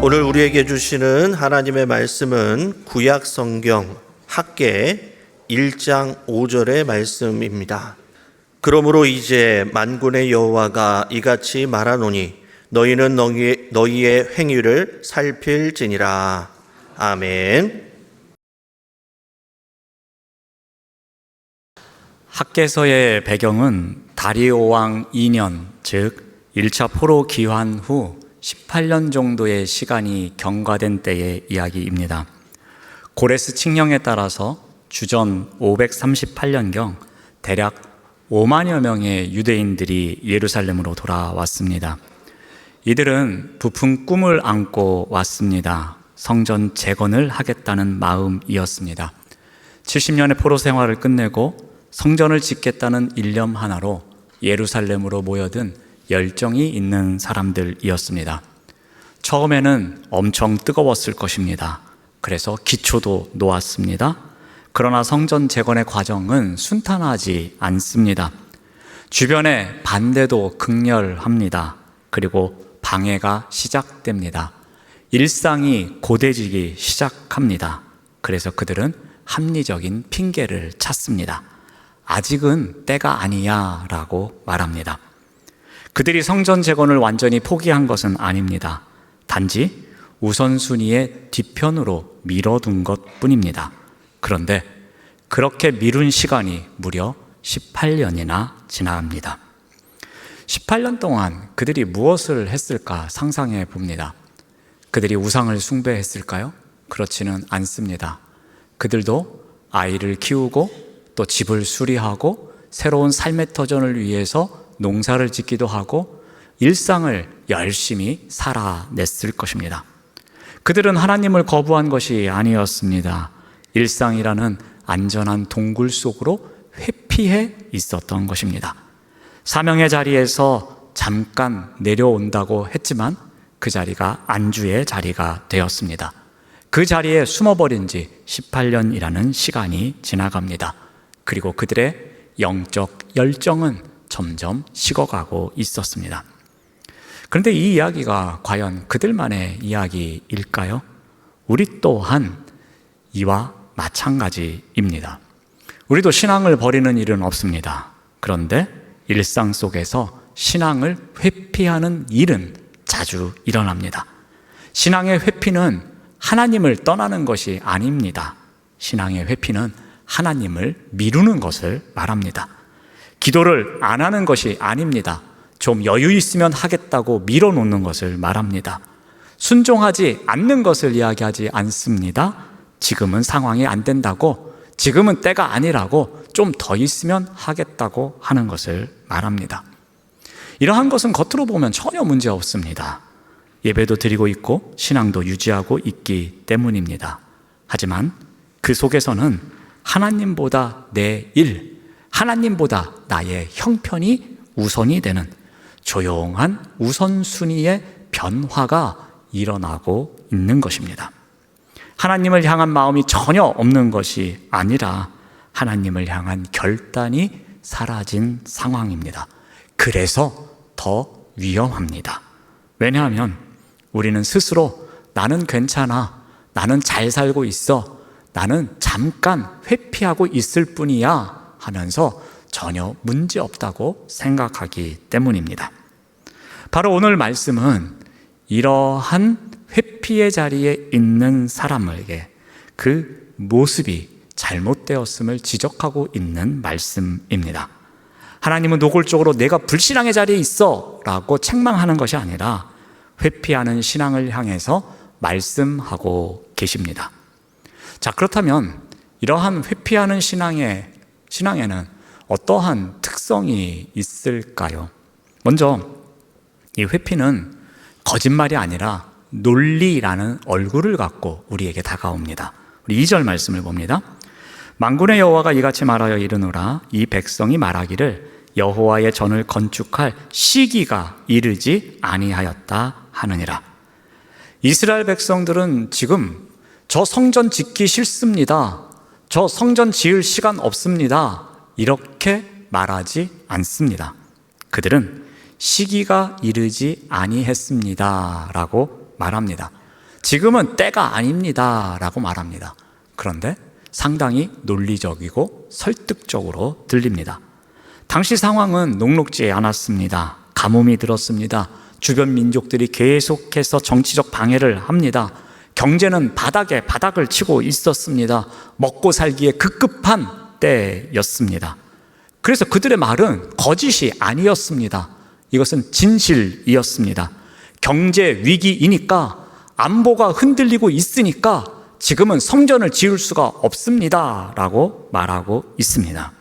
오늘 우리에게 주시는 하나님의 말씀은 구약 성경 학개 1장 5절의 말씀입니다. 그러므로 이제 만군의 여호와가 이같이 말하노니 너희는 너희의 행위를 살필지니라. 아멘. 학개서의 배경은 다리오 왕 2년, 즉 1차 포로 기환 후 18년 정도의 시간이 경과된 때의 이야기입니다. 고레스 칙령에 따라서 주전 538년경 대략 5만여 명의 유대인들이 예루살렘으로 돌아왔습니다. 이들은 부푼 꿈을 안고 왔습니다. 성전 재건을 하겠다는 마음이었습니다. 70년의 포로 생활을 끝내고 성전을 짓겠다는 일념 하나로 예루살렘으로 모여든 열정이 있는 사람들이었습니다. 처음에는 엄청 뜨거웠을 것입니다. 그래서 기초도 놓았습니다. 그러나 성전 재건의 과정은 순탄하지 않습니다. 주변의 반대도 극렬합니다. 그리고 방해가 시작됩니다. 일상이 고되지기 시작합니다. 그래서 그들은 합리적인 핑계를 찾습니다. 아직은 때가 아니야 라고 말합니다. 그들이 성전 재건을 완전히 포기한 것은 아닙니다. 단지 우선순위의 뒤편으로 미뤄둔 것 뿐입니다. 그런데 그렇게 미룬 시간이 무려 18년이나 지나갑니다. 18년 동안 그들이 무엇을 했을까 상상해 봅니다. 그들이 우상을 숭배했을까요? 그렇지는 않습니다. 그들도 아이를 키우고 또 집을 수리하고 새로운 삶의 터전을 위해서 농사를 짓기도 하고 일상을 열심히 살아냈을 것입니다. 그들은 하나님을 거부한 것이 아니었습니다. 일상이라는 안전한 동굴 속으로 회피해 있었던 것입니다. 사명의 자리에서 잠깐 내려온다고 했지만 그 자리가 안주의 자리가 되었습니다. 그 자리에 숨어버린 지 18년이라는 시간이 지나갑니다. 그리고 그들의 영적 열정은 점점 식어가고 있었습니다. 그런데 이 이야기가 과연 그들만의 이야기일까요? 우리 또한 이와 마찬가지입니다. 우리도 신앙을 버리는 일은 없습니다. 그런데 일상 속에서 신앙을 회피하는 일은 자주 일어납니다. 신앙의 회피는 하나님을 떠나는 것이 아닙니다. 신앙의 회피는 하나님을 미루는 것을 말합니다. 기도를 안 하는 것이 아닙니다. 좀 여유 있으면 하겠다고 밀어놓는 것을 말합니다. 순종하지 않는 것을 이야기하지 않습니다. 지금은 상황이 안 된다고, 지금은 때가 아니라고, 좀 더 있으면 하겠다고 하는 것을 말합니다. 이러한 것은 겉으로 보면 전혀 문제 없습니다. 예배도 드리고 있고 신앙도 유지하고 있기 때문입니다. 하지만 그 속에서는 하나님보다 내 일, 하나님보다 나의 형편이 우선이 되는 조용한 우선순위의 변화가 일어나고 있는 것입니다. 하나님을 향한 마음이 전혀 없는 것이 아니라 하나님을 향한 결단이 사라진 상황입니다. 그래서 더 위험합니다. 왜냐하면 우리는 스스로 나는 괜찮아, 나는 잘 살고 있어, 나는 잠깐 회피하고 있을 뿐이야 하면서 전혀 문제없다고 생각하기 때문입니다. 바로 오늘 말씀은 이러한 회피의 자리에 있는 사람에게 그 모습이 잘못되었음을 지적하고 있는 말씀입니다. 하나님은 노골적으로 내가 불신앙의 자리에 있어 라고 책망하는 것이 아니라 회피하는 신앙을 향해서 말씀하고 계십니다. 자, 그렇다면 이러한 회피하는 신앙에는 어떠한 특성이 있을까요? 먼저 이 회피는 거짓말이 아니라 논리라는 얼굴을 갖고 우리에게 다가옵니다. 우리 2절 말씀을 봅니다. 만군의 여호와가 이같이 말하여 이르노라. 이 백성이 말하기를 여호와의 전을 건축할 시기가 이르지 아니하였다 하느니라. 이스라엘 백성들은 지금 저 성전 짓기 싫습니다, 저 성전 지을 시간 없습니다, 이렇게 말하지 않습니다. 그들은 시기가 이르지 아니했습니다 라고 말합니다. 지금은 때가 아닙니다 라고 말합니다. 그런데 상당히 논리적이고 설득적으로 들립니다. 당시 상황은 녹록지 않았습니다. 가뭄이 들었습니다. 주변 민족들이 계속해서 정치적 방해를 합니다. 경제는 바닥을 치고 있었습니다. 먹고 살기에 급급한 때였습니다. 그래서 그들의 말은 거짓이 아니었습니다. 이것은 진실이었습니다. 경제 위기이니까, 안보가 흔들리고 있으니까 지금은 성전을 지을 수가 없습니다 라고 말하고 있습니다.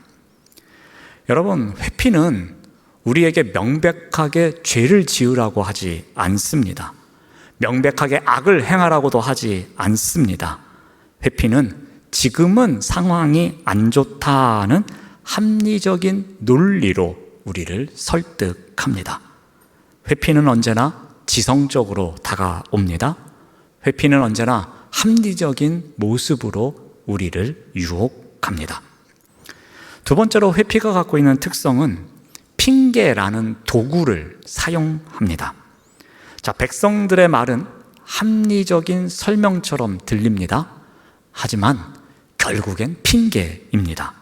여러분, 회피는 우리에게 명백하게 죄를 지으라고 하지 않습니다. 명백하게 악을 행하라고도 하지 않습니다. 회피는 지금은 상황이 안 좋다는 합리적인 논리로 우리를 설득합니다. 회피는 언제나 지성적으로 다가옵니다. 회피는 언제나 합리적인 모습으로 우리를 유혹합니다. 두 번째로 회피가 갖고 있는 특성은 핑계라는 도구를 사용합니다. 자, 백성들의 말은 합리적인 설명처럼 들립니다. 하지만 결국엔 핑계입니다.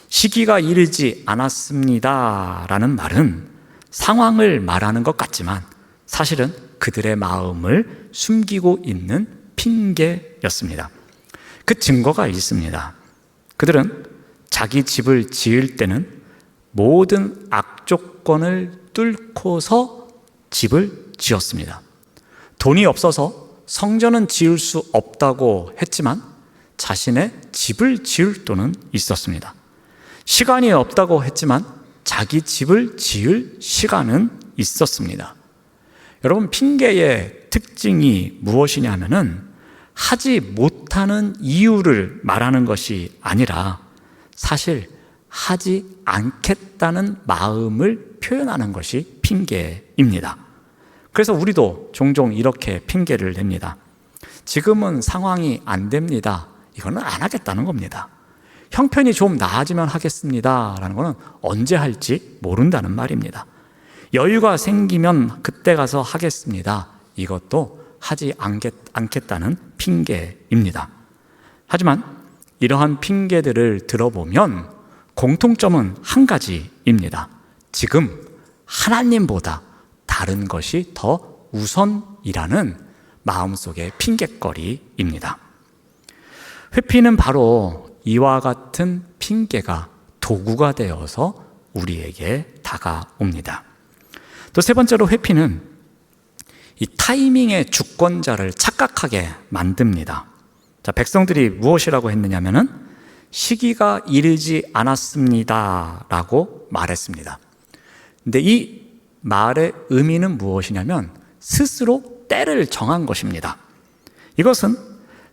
시기가 이르지 않았습니다 라는 말은 상황을 말하는 것 같지만 사실은 그들의 마음을 숨기고 있는 핑계였습니다. 그 증거가 있습니다. 그들은 자기 집을 지을 때는 모든 악조건을 뚫고서 집을 지었습니다. 돈이 없어서 성전은 지을 수 없다고 했지만 자신의 집을 지을 돈은 있었습니다. 시간이 없다고 했지만 자기 집을 지을 시간은 있었습니다. 여러분, 핑계의 특징이 무엇이냐면은 하지 못하는 이유를 말하는 것이 아니라 사실 하지 않겠다는 마음을 표현하는 것이 핑계입니다. 그래서 우리도 종종 이렇게 핑계를 냅니다. 지금은 상황이 안 됩니다. 이거는 안 하겠다는 겁니다. 형편이 좀 나아지면 하겠습니다 라는 것은 언제 할지 모른다는 말입니다. 여유가 생기면 그때 가서 하겠습니다. 이것도 하지 않겠다는 핑계입니다. 하지만 이러한 핑계들을 들어보면 공통점은 한 가지입니다. 지금 하나님보다 다른 것이 더 우선이라는 마음속의 핑계거리입니다. 회피는 바로 이와 같은 핑계가 도구가 되어서 우리에게 다가옵니다. 또 세 번째로 회피는 이 타이밍의 주권자를 착각하게 만듭니다. 자, 백성들이 무엇이라고 했느냐면은 시기가 이르지 않았습니다 라고 말했습니다. 근데 이 말의 의미는 무엇이냐면 스스로 때를 정한 것입니다. 이것은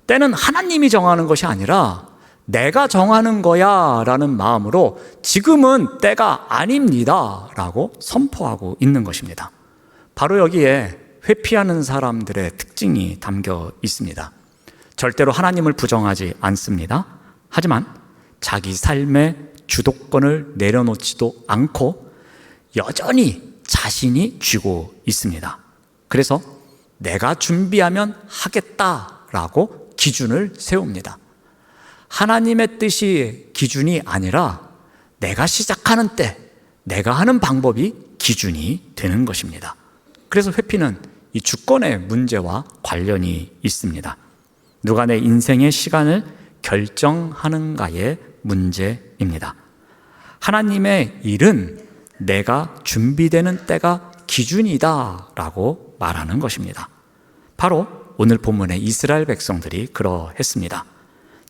때는 하나님이 정하는 것이 아니라 내가 정하는 거야 라는 마음으로 지금은 때가 아닙니다 라고 선포하고 있는 것입니다. 바로 여기에 회피하는 사람들의 특징이 담겨 있습니다. 절대로 하나님을 부정하지 않습니다. 하지만 자기 삶의 주도권을 내려놓지도 않고 여전히 자신이 쥐고 있습니다. 그래서 내가 준비하면 하겠다라고 기준을 세웁니다. 하나님의 뜻이 기준이 아니라 내가 시작하는 때, 내가 하는 방법이 기준이 되는 것입니다. 그래서 회피는 이 주권의 문제와 관련이 있습니다. 누가 내 인생의 시간을 결정하는가의 문제입니다. 하나님의 일은 내가 준비되는 때가 기준이다 라고 말하는 것입니다. 바로 오늘 본문의 이스라엘 백성들이 그러했습니다.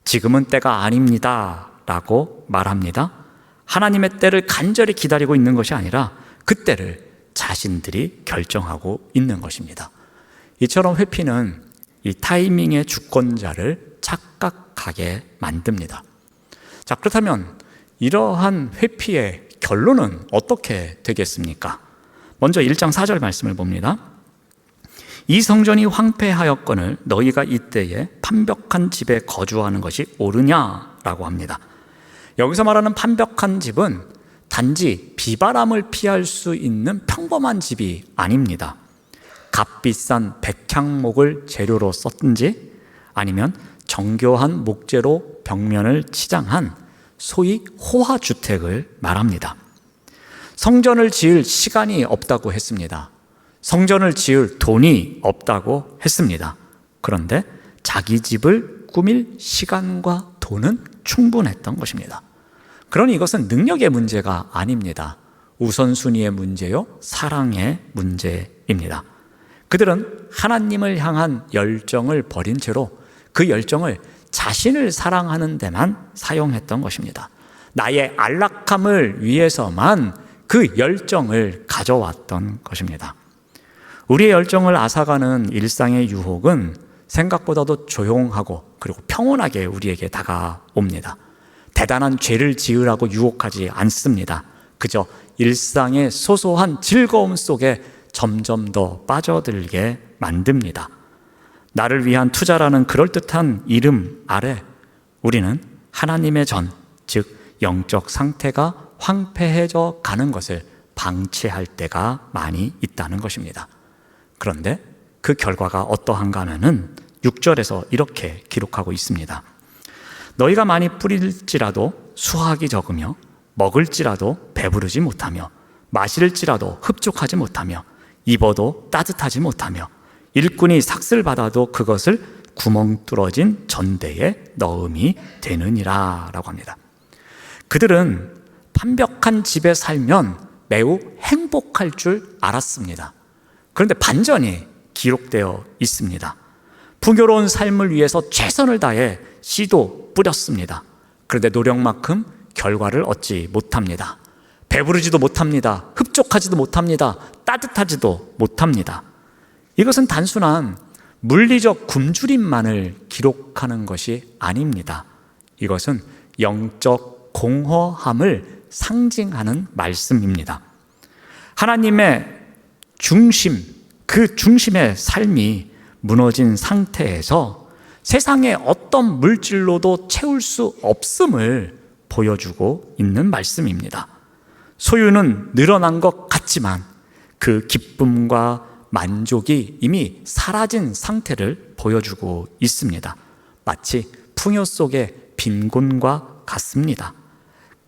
지금은 때가 아닙니다 라고 말합니다. 하나님의 때를 간절히 기다리고 있는 것이 아니라 그 때를 자신들이 결정하고 있는 것입니다. 이처럼 회피는 이 타이밍의 주권자를 착각하게 만듭니다. 자, 그렇다면 이러한 회피의 결론은 어떻게 되겠습니까? 먼저 1장 4절 말씀을 봅니다. 이 성전이 황폐하였거늘 너희가 이때에 판벽한 집에 거주하는 것이 옳으냐라고 합니다. 여기서 말하는 판벽한 집은 단지 비바람을 피할 수 있는 평범한 집이 아닙니다. 값비싼 백향목을 재료로 썼든지 아니면 정교한 목재로 벽면을 치장한 소위 호화주택을 말합니다. 성전을 지을 시간이 없다고 했습니다. 성전을 지을 돈이 없다고 했습니다. 그런데 자기 집을 꾸밀 시간과 돈은 충분했던 것입니다. 그러니 이것은 능력의 문제가 아닙니다. 우선순위의 문제요, 사랑의 문제입니다. 그들은 하나님을 향한 열정을 버린 채로 그 열정을 자신을 사랑하는 데만 사용했던 것입니다. 나의 안락함을 위해서만 그 열정을 가져왔던 것입니다. 우리의 열정을 앗아가는 일상의 유혹은 생각보다도 조용하고 그리고 평온하게 우리에게 다가옵니다. 대단한 죄를 지으라고 유혹하지 않습니다. 그저 일상의 소소한 즐거움 속에 점점 더 빠져들게 만듭니다. 나를 위한 투자라는 그럴듯한 이름 아래 우리는 하나님의 전, 즉 영적 상태가 황폐해져 가는 것을 방치할 때가 많이 있다는 것입니다. 그런데 그 결과가 어떠한가 하면은 6절에서 이렇게 기록하고 있습니다. 너희가 많이 뿌릴지라도 수확이 적으며 먹을지라도 배부르지 못하며 마실지라도 흡족하지 못하며 입어도 따뜻하지 못하며 일꾼이 삭슬 받아도 그것을 구멍 뚫어진 전대에 넣음이 되느니라 라고 합니다. 그들은 완벽한 집에 살면 매우 행복할 줄 알았습니다. 그런데 반전이 기록되어 있습니다. 풍요로운 삶을 위해서 최선을 다해 씨도 뿌렸습니다. 그런데 노력만큼 결과를 얻지 못합니다. 배부르지도 못합니다. 흡족하지도 못합니다. 따뜻하지도 못합니다. 이것은 단순한 물리적 굶주림만을 기록하는 것이 아닙니다. 이것은 영적 공허함을 상징하는 말씀입니다. 하나님의 중심, 그 중심의 삶이 무너진 상태에서 세상의 어떤 물질로도 채울 수 없음을 보여주고 있는 말씀입니다. 소유는 늘어난 것 같지만 그 기쁨과 만족이 이미 사라진 상태를 보여주고 있습니다. 마치 풍요 속의 빈곤과 같습니다.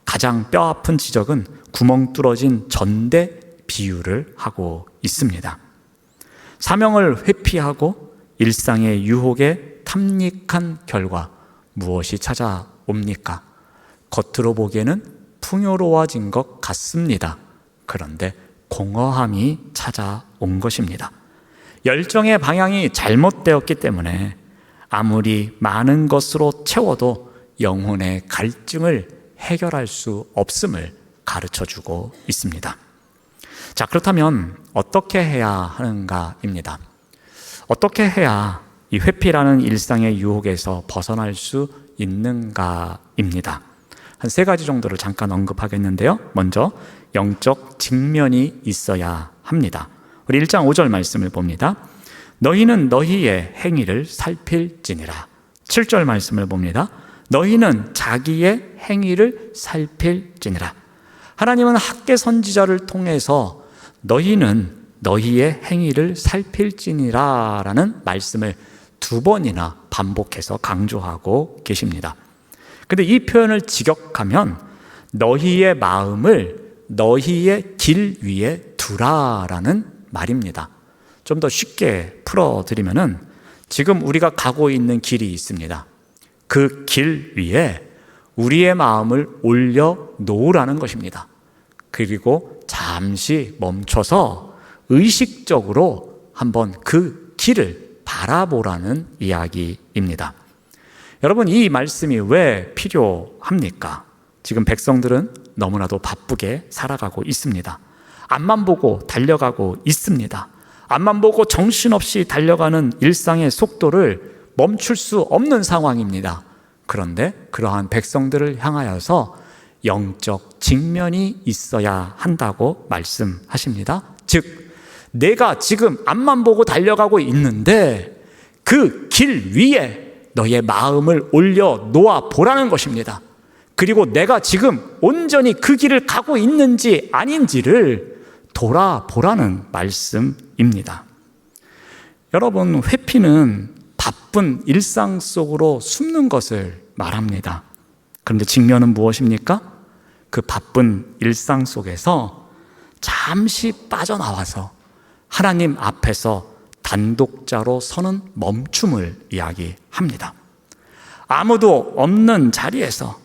가장 뼈아픈 지적은 구멍 뚫어진 전대 비유를 하고 있습니다. 사명을 회피하고 일상의 유혹에 탐닉한 결과 무엇이 찾아옵니까? 겉으로 보기에는 풍요로워진 것 같습니다. 그런데 공허함이 찾아온 것입니다. 열정의 방향이 잘못되었기 때문에 아무리 많은 것으로 채워도 영혼의 갈증을 해결할 수 없음을 가르쳐주고 있습니다. 자, 그렇다면 어떻게 해야 하는가입니다. 어떻게 해야 이 회피라는 일상의 유혹에서 벗어날 수 있는가입니다. 한 3가지 정도를 잠깐 언급하겠는데요. 먼저 영적 직면이 있어야 합니다. 우리 1장 5절 말씀을 봅니다. 너희는 너희의 행위를 살필지니라. 7절 말씀을 봅니다. 너희는 자기의 행위를 살필지니라. 하나님은 학개 선지자를 통해서 너희는 너희의 행위를 살필지니라 라는 말씀을 2번이나 반복해서 강조하고 계십니다. 근데 이 표현을 직역하면 너희의 마음을 너희의 길 위에 두라라는 말입니다. 좀 더 쉽게 풀어드리면은 지금 우리가 가고 있는 길이 있습니다. 그 길 위에 우리의 마음을 올려 놓으라는 것입니다. 그리고 잠시 멈춰서 의식적으로 한번 그 길을 바라보라는 이야기입니다. 여러분, 이 말씀이 왜 필요합니까? 지금 백성들은 너무나도 바쁘게 살아가고 있습니다. 앞만 보고 달려가고 있습니다. 앞만 보고 정신없이 달려가는 일상의 속도를 멈출 수 없는 상황입니다. 그런데 그러한 백성들을 향하여서 영적 직면이 있어야 한다고 말씀하십니다. 즉, 내가 지금 앞만 보고 달려가고 있는데 그 길 위에 너의 마음을 올려 놓아 보라는 것입니다. 그리고 내가 지금 온전히 그 길을 가고 있는지 아닌지를 돌아보라는 말씀입니다. 여러분, 회피는 바쁜 일상 속으로 숨는 것을 말합니다. 그런데 직면은 무엇입니까? 그 바쁜 일상 속에서 잠시 빠져나와서 하나님 앞에서 단독자로 서는 멈춤을 이야기합니다. 아무도 없는 자리에서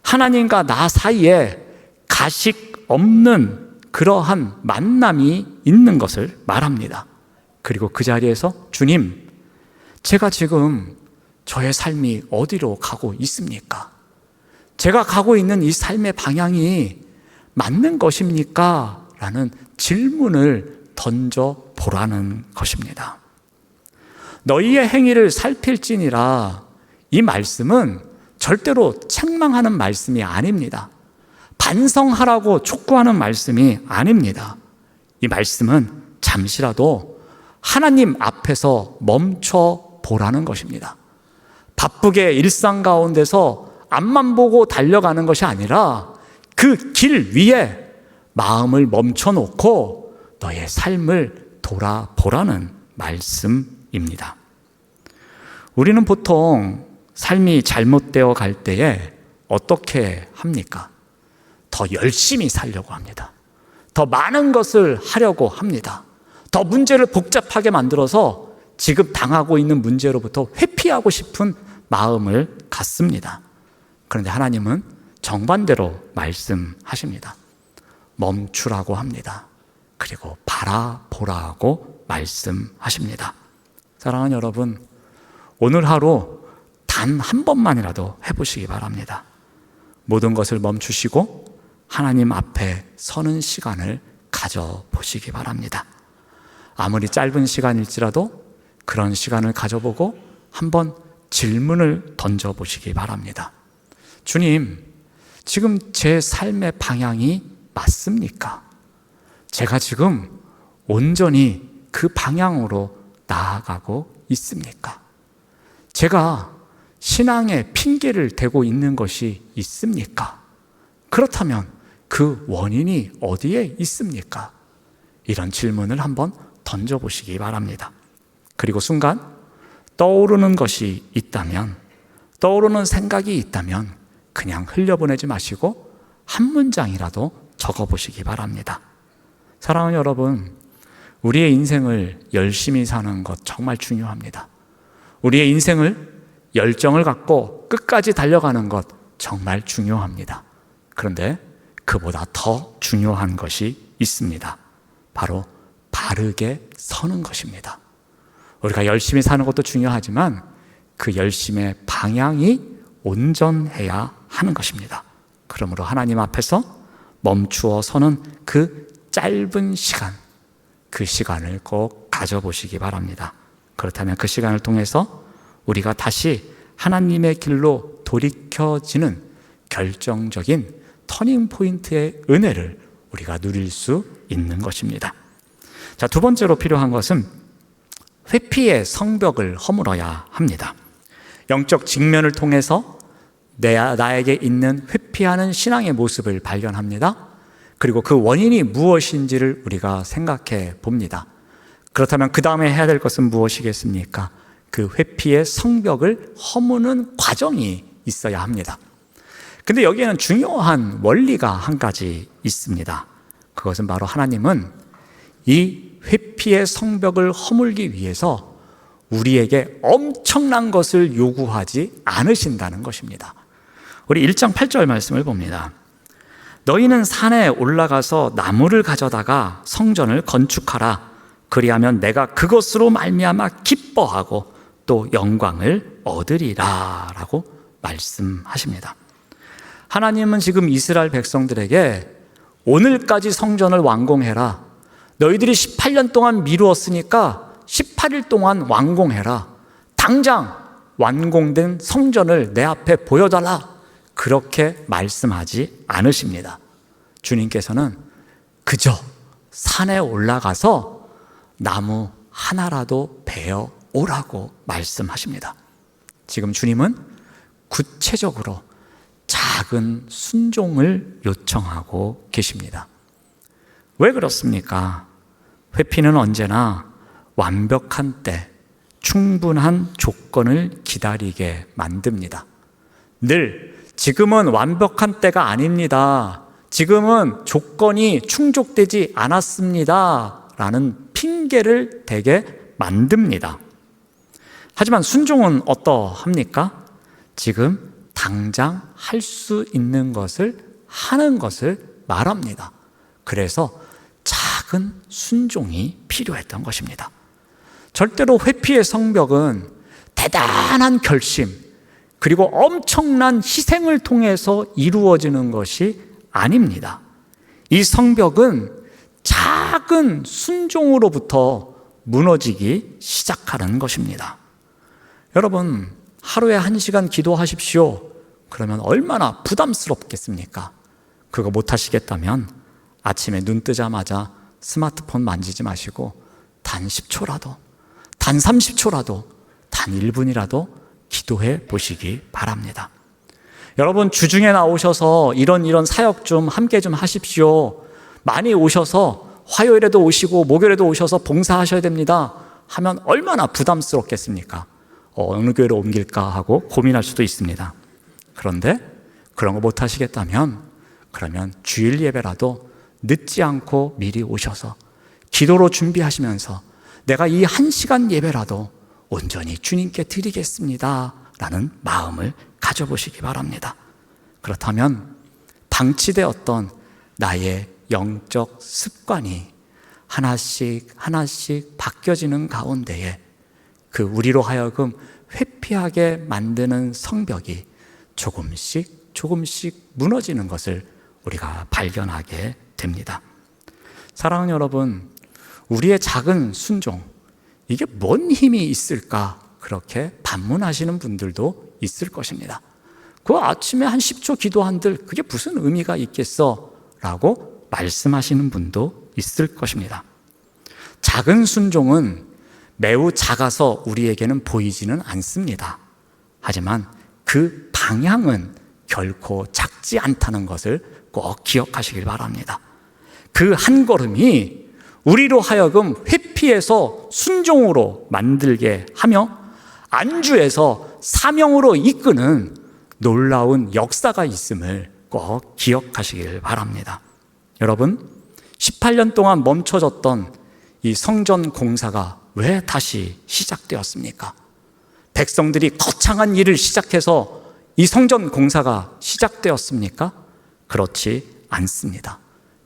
하나님과 나 사이에 가식 없는 그러한 만남이 있는 것을 말합니다. 그리고 그 자리에서 주님, 제가 지금 저의 삶이 어디로 가고 있습니까? 제가 가고 있는 이 삶의 방향이 맞는 것입니까? 라는 질문을 던져보라는 것입니다. 너희의 행위를 살필지니라, 이 말씀은 절대로 책망하는 말씀이 아닙니다. 반성하라고 촉구하는 말씀이 아닙니다. 이 말씀은 잠시라도 하나님 앞에서 멈춰 보라는 것입니다. 바쁘게 일상 가운데서 앞만 보고 달려가는 것이 아니라 그 길 위에 마음을 멈춰 놓고 너의 삶을 돌아보라는 말씀입니다. 우리는 보통 삶이 잘못되어 갈 때에 어떻게 합니까? 더 열심히 살려고 합니다. 더 많은 것을 하려고 합니다. 더 문제를 복잡하게 만들어서 지금 당하고 있는 문제로부터 회피하고 싶은 마음을 갖습니다. 그런데 하나님은 정반대로 말씀하십니다. 멈추라고 합니다. 그리고 바라보라고 말씀하십니다. 사랑하는 여러분, 오늘 하루 단 한 번만이라도 해보시기 바랍니다. 모든 것을 멈추시고 하나님 앞에 서는 시간을 가져보시기 바랍니다. 아무리 짧은 시간일지라도 그런 시간을 가져보고 한번 질문을 던져보시기 바랍니다. 주님, 지금 제 삶의 방향이 맞습니까? 제가 지금 온전히 그 방향으로 나아가고 있습니까? 제가 신앙에 핑계를 대고 있는 것이 있습니까? 그렇다면 그 원인이 어디에 있습니까? 이런 질문을 한번 던져보시기 바랍니다. 그리고 순간 떠오르는 것이 있다면, 떠오르는 생각이 있다면 그냥 흘려보내지 마시고 한 문장이라도 적어보시기 바랍니다. 사랑하는 여러분, 우리의 인생을 열심히 사는 것 정말 중요합니다. 우리의 인생을 열정을 갖고 끝까지 달려가는 것 정말 중요합니다. 그런데 그보다 더 중요한 것이 있습니다. 바로 바르게 서는 것입니다. 우리가 열심히 사는 것도 중요하지만 그 열심의 방향이 온전해야 하는 것입니다. 그러므로 하나님 앞에서 멈추어 서는 그 짧은 시간, 그 시간을 꼭 가져보시기 바랍니다. 그렇다면 그 시간을 통해서 우리가 다시 하나님의 길로 돌이켜지는 결정적인 터닝 포인트의 은혜를 우리가 누릴 수 있는 것입니다. 자, 두 번째로 필요한 것은 회피의 성벽을 허물어야 합니다. 영적 직면을 통해서 나에게 있는 회피하는 신앙의 모습을 발견합니다. 그리고 그 원인이 무엇인지를 우리가 생각해 봅니다. 그렇다면 그 다음에 해야 될 것은 무엇이겠습니까? 그 회피의 성벽을 허무는 과정이 있어야 합니다. 근데 여기에는 중요한 원리가 한 가지 있습니다. 그것은 바로 하나님은 이 회피의 성벽을 허물기 위해서 우리에게 엄청난 것을 요구하지 않으신다는 것입니다. 우리 1장 8절 말씀을 봅니다. 너희는 산에 올라가서 나무를 가져다가 성전을 건축하라. 그리하면 내가 그것으로 말미암아 기뻐하고 또 영광을 얻으리라 라고 말씀하십니다. 하나님은 지금 이스라엘 백성들에게 오늘까지 성전을 완공해라. 너희들이 18년 동안 미루었으니까 18일 동안 완공해라. 당장 완공된 성전을 내 앞에 보여달라. 그렇게 말씀하지 않으십니다. 주님께서는 그저 산에 올라가서 나무 하나라도 베어 오라고 말씀하십니다. 지금 주님은 구체적으로 작은 순종을 요청하고 계십니다. 왜 그렇습니까? 회피는 언제나 완벽한 때, 충분한 조건을 기다리게 만듭니다. 늘 지금은 완벽한 때가 아닙니다. 지금은 조건이 충족되지 않았습니다. 라는 핑계를 대게 만듭니다. 하지만 순종은 어떠합니까? 지금 당장 할 수 있는 것을 하는 것을 말합니다. 그래서 작은 순종이 필요했던 것입니다. 절대로 회피의 성벽은 대단한 결심 그리고 엄청난 희생을 통해서 이루어지는 것이 아닙니다. 이 성벽은 작은 순종으로부터 무너지기 시작하는 것입니다. 여러분, 하루에 1시간 기도하십시오. 그러면 얼마나 부담스럽겠습니까? 그거 못 하시겠다면 아침에 눈 뜨자마자 스마트폰 만지지 마시고 단 10초라도, 단 30초라도, 단 1분이라도 기도해 보시기 바랍니다. 여러분, 주중에 나오셔서 이런 사역 좀 함께 좀 하십시오. 많이 오셔서 화요일에도 오시고 목요일에도 오셔서 봉사하셔야 됩니다 하면 얼마나 부담스럽겠습니까? 어느 교회로 옮길까 하고 고민할 수도 있습니다. 그런데 그런 거 못 하시겠다면 그러면 주일 예배라도 늦지 않고 미리 오셔서 기도로 준비하시면서 내가 이 1시간 예배라도 온전히 주님께 드리겠습니다 라는 마음을 가져보시기 바랍니다. 그렇다면 방치되었던 나의 영적 습관이 하나씩 바뀌어지는 가운데에 그 우리로 하여금 회피하게 만드는 성벽이 조금씩 무너지는 것을 우리가 발견하게 됩니다. 사랑하는 여러분, 우리의 작은 순종, 이게 뭔 힘이 있을까? 그렇게 반문하시는 분들도 있을 것입니다. 그 아침에 한 10초 기도한들 그게 무슨 의미가 있겠어? 라고 말씀하시는 분도 있을 것입니다. 작은 순종은 매우 작아서 우리에게는 보이지는 않습니다. 하지만 그 방향은 결코 작지 않다는 것을 꼭 기억하시길 바랍니다. 그 한 걸음이 우리로 하여금 회피에서 순종으로 만들게 하며 안주에서 사명으로 이끄는 놀라운 역사가 있음을 꼭 기억하시길 바랍니다. 여러분, 18년 동안 멈춰졌던 이 성전 공사가 왜 다시 시작되었습니까? 백성들이 거창한 일을 시작해서 이 성전 공사가 시작되었습니까? 그렇지 않습니다.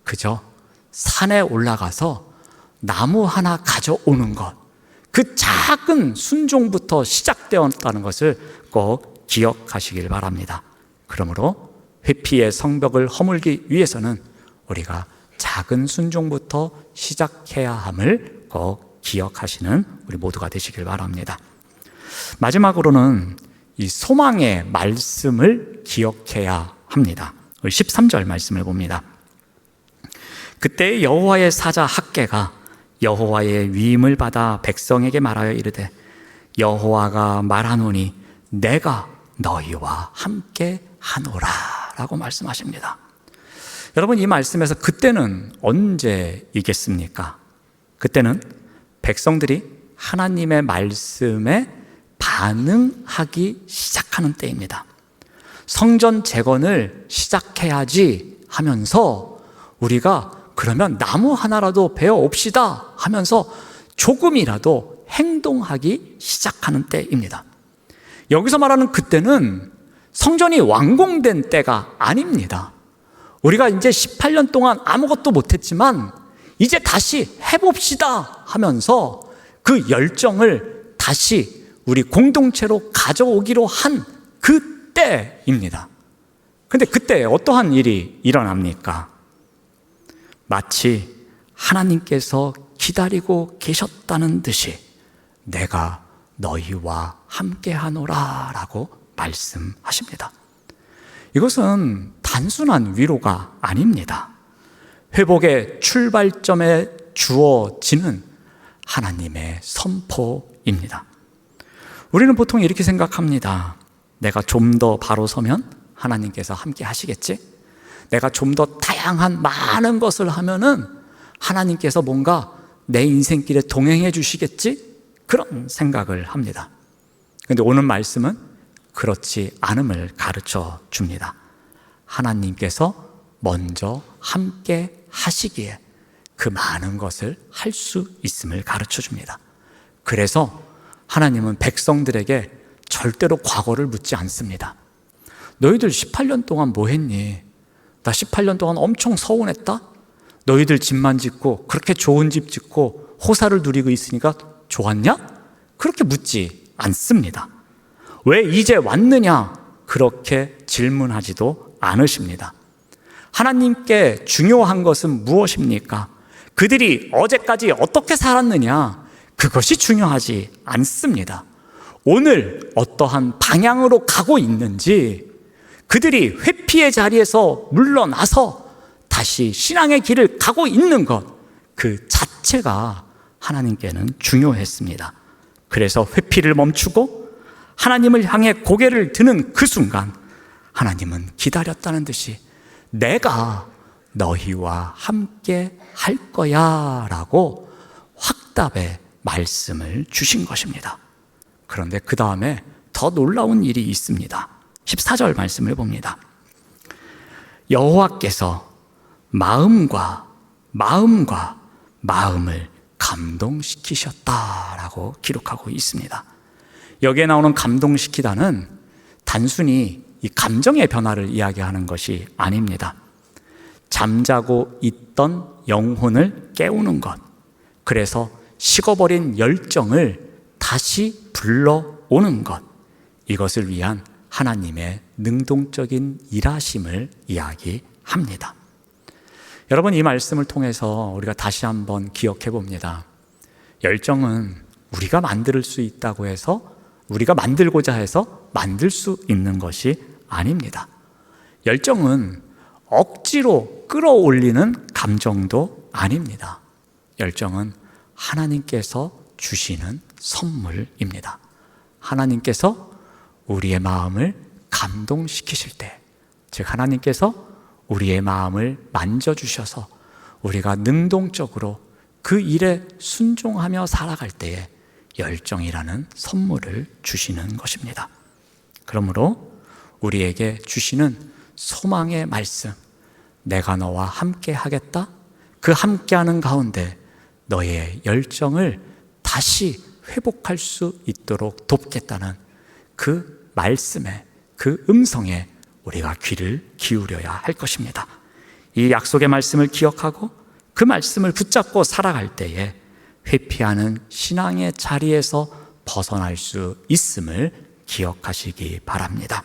그저 산에 올라가서 나무 하나 가져오는 것, 그 작은 순종부터 시작되었다는 것을 꼭 기억하시길 바랍니다. 그러므로 회피의 성벽을 허물기 위해서는 우리가 작은 순종부터 시작해야 함을 꼭 기억하시는 우리 모두가 되시길 바랍니다. 마지막으로는 이 소망의 말씀을 기억해야 합니다. 13절 말씀을 봅니다. 그때 여호와의 사자 학개가 여호와의 위임을 받아 백성에게 말하여 이르되 여호와가 말하노니 내가 너희와 함께 하노라 라고 말씀하십니다. 여러분, 이 말씀에서 그때는 언제이겠습니까? 그때는 백성들이 하나님의 말씀에 반응하기 시작하는 때입니다. 성전 재건을 시작해야지 하면서 우리가 그러면 나무 하나라도 베어옵시다 하면서 조금이라도 행동하기 시작하는 때입니다. 여기서 말하는 그때는 성전이 완공된 때가 아닙니다. 우리가 이제 18년 동안 아무것도 못했지만 이제 다시 해봅시다 하면서 그 열정을 다시 우리 공동체로 가져오기로 한 그때입니다. 근데 그때 어떠한 일이 일어납니까? 마치 하나님께서 기다리고 계셨다는 듯이 내가 너희와 함께하노라 라고 말씀하십니다. 이것은 단순한 위로가 아닙니다. 회복의 출발점에 주어지는 하나님의 선포입니다. 우리는 보통 이렇게 생각합니다. 내가 좀 더 바로 서면 하나님께서 함께 하시겠지? 내가 좀 더 다양한 많은 것을 하면은 하나님께서 뭔가 내 인생길에 동행해 주시겠지? 그런 생각을 합니다. 그런데 오늘 말씀은 그렇지 않음을 가르쳐 줍니다. 하나님께서 먼저 함께 하시기에 그 많은 것을 할 수 있음을 가르쳐 줍니다. 그래서 하나님은 백성들에게 절대로 과거를 묻지 않습니다. 너희들 18년 동안 뭐 했니? 나 18년 동안 엄청 서운했다? 너희들 집만 짓고 그렇게 좋은 집 짓고 호사를 누리고 있으니까 좋았냐? 그렇게 묻지 않습니다. 왜 이제 왔느냐? 그렇게 질문하지도 않으십니다. 하나님께 중요한 것은 무엇입니까? 그들이 어제까지 어떻게 살았느냐? 그것이 중요하지 않습니다. 오늘 어떠한 방향으로 가고 있는지, 그들이 회피의 자리에서 물러나서 다시 신앙의 길을 가고 있는 것, 그 자체가 하나님께는 중요했습니다. 그래서 회피를 멈추고 하나님을 향해 고개를 드는 그 순간 하나님은 기다렸다는 듯이 내가 너희와 함께 할 거야 라고 확답의 말씀을 주신 것입니다. 그런데 그 다음에 더 놀라운 일이 있습니다. 14절 말씀을 봅니다. 여호와께서 마음을 감동시키셨다라고 기록하고 있습니다. 여기에 나오는 감동시키다는 단순히 이 감정의 변화를 이야기하는 것이 아닙니다. 잠자고 있던 영혼을 깨우는 것, 그래서 식어버린 열정을 다시 불러오는 것, 이것을 위한 하나님의 능동적인 일하심을 이야기합니다. 여러분, 이 말씀을 통해서 우리가 다시 한번 기억해 봅니다. 열정은 우리가 만들 수 있다고 해서, 우리가 만들고자 해서 만들 수 있는 것이 아닙니다. 열정은 억지로 끌어올리는 감정도 아닙니다. 열정은 하나님께서 주시는 선물입니다. 하나님께서 우리의 마음을 감동시키실 때, 즉 하나님께서 우리의 마음을 만져주셔서 우리가 능동적으로 그 일에 순종하며 살아갈 때에 열정이라는 선물을 주시는 것입니다. 그러므로 우리에게 주시는 소망의 말씀, 내가 너와 함께 하겠다, 그 함께하는 가운데 너의 열정을 다시 회복할 수 있도록 돕겠다는 그 말씀에, 그 음성에 우리가 귀를 기울여야 할 것입니다. 이 약속의 말씀을 기억하고 그 말씀을 붙잡고 살아갈 때에 회피하는 신앙의 자리에서 벗어날 수 있음을 기억하시기 바랍니다.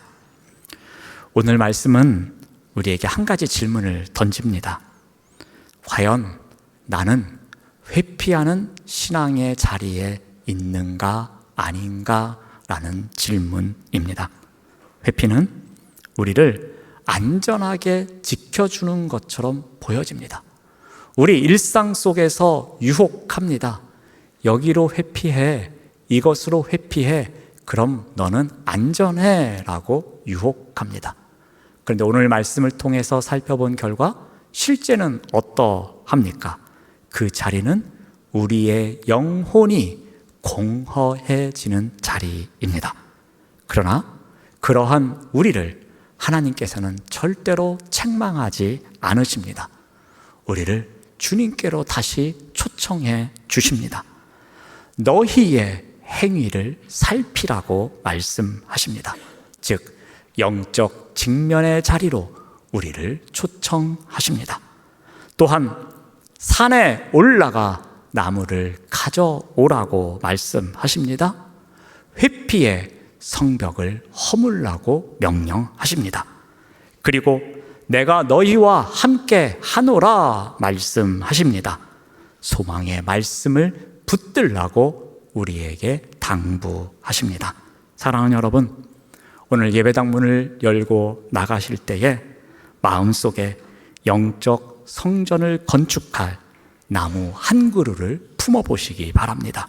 오늘 말씀은 우리에게 한 가지 질문을 던집니다. 과연 나는 회피하는 신앙의 자리에 있는가 아닌가 라는 질문입니다. 회피는 우리를 안전하게 지켜주는 것처럼 보여집니다. 우리 일상 속에서 유혹합니다. 여기로 회피해, 이것으로 회피해, 그럼 너는 안전해 라고 유혹합니다. 그런데 오늘 말씀을 통해서 살펴본 결과 실제는 어떠합니까? 그 자리는 우리의 영혼이 공허해지는 자리입니다. 그러나 그러한 우리를 하나님께서는 절대로 책망하지 않으십니다. 우리를 주님께로 다시 초청해 주십니다. 너희의 행위를 살피라고 말씀하십니다. 즉 영적 직면의 자리로 우리를 초청하십니다. 또한 산에 올라가 나무를 가져오라고 말씀하십니다. 회피의 성벽을 허물라고 명령하십니다. 그리고 내가 너희와 함께 하노라 말씀하십니다. 소망의 말씀을 붙들라고 우리에게 당부하십니다. 사랑하는 여러분, 오늘 예배당 문을 열고 나가실 때에 마음속에 영적 성전을 건축할 나무 한 그루를 품어보시기 바랍니다.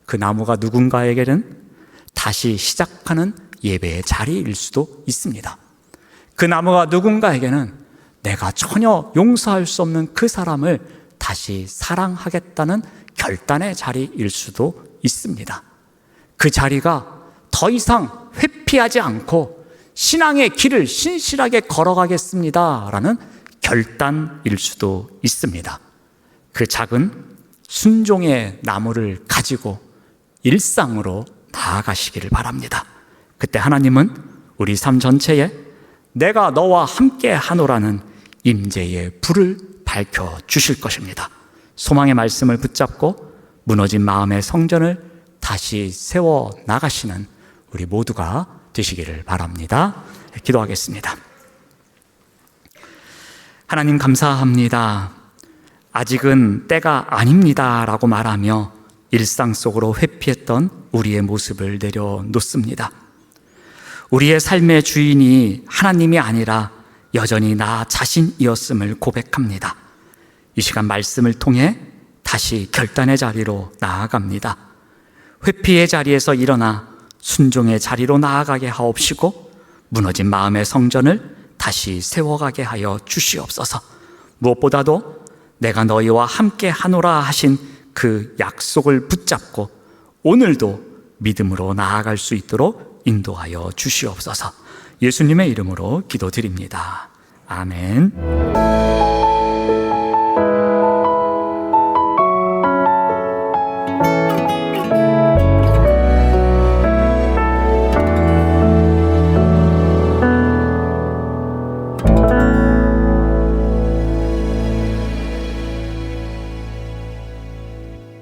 그 나무가 누군가에게는 다시 시작하는 예배의 자리일 수도 있습니다. 그 나무가 누군가에게는 내가 전혀 용서할 수 없는 그 사람을 다시 사랑하겠다는 결단의 자리일 수도 있습니다. 그 자리가 더 이상 회피하지 않고 신앙의 길을 신실하게 걸어가겠습니다라는 결단일 수도 있습니다. 그 작은 순종의 나무를 가지고 일상으로 나아가시기를 바랍니다. 그때 하나님은 우리 삶 전체에 내가 너와 함께 하노라는 임재의 불을 밝혀 주실 것입니다. 소망의 말씀을 붙잡고 무너진 마음의 성전을 다시 세워 나가시는 우리 모두가 되시기를 바랍니다. 기도하겠습니다. 하나님 감사합니다. 아직은 때가 아닙니다 라고 말하며 일상 속으로 회피했던 우리의 모습을 내려놓습니다. 우리의 삶의 주인이 하나님이 아니라 여전히 나 자신이었음을 고백합니다. 이 시간 말씀을 통해 다시 결단의 자리로 나아갑니다. 회피의 자리에서 일어나 순종의 자리로 나아가게 하옵시고 무너진 마음의 성전을 다시 세워가게 하여 주시옵소서. 무엇보다도 내가 너희와 함께 하노라 하신 그 약속을 붙잡고 오늘도 믿음으로 나아갈 수 있도록 인도하여 주시옵소서. 예수님의 이름으로 기도드립니다. 아멘.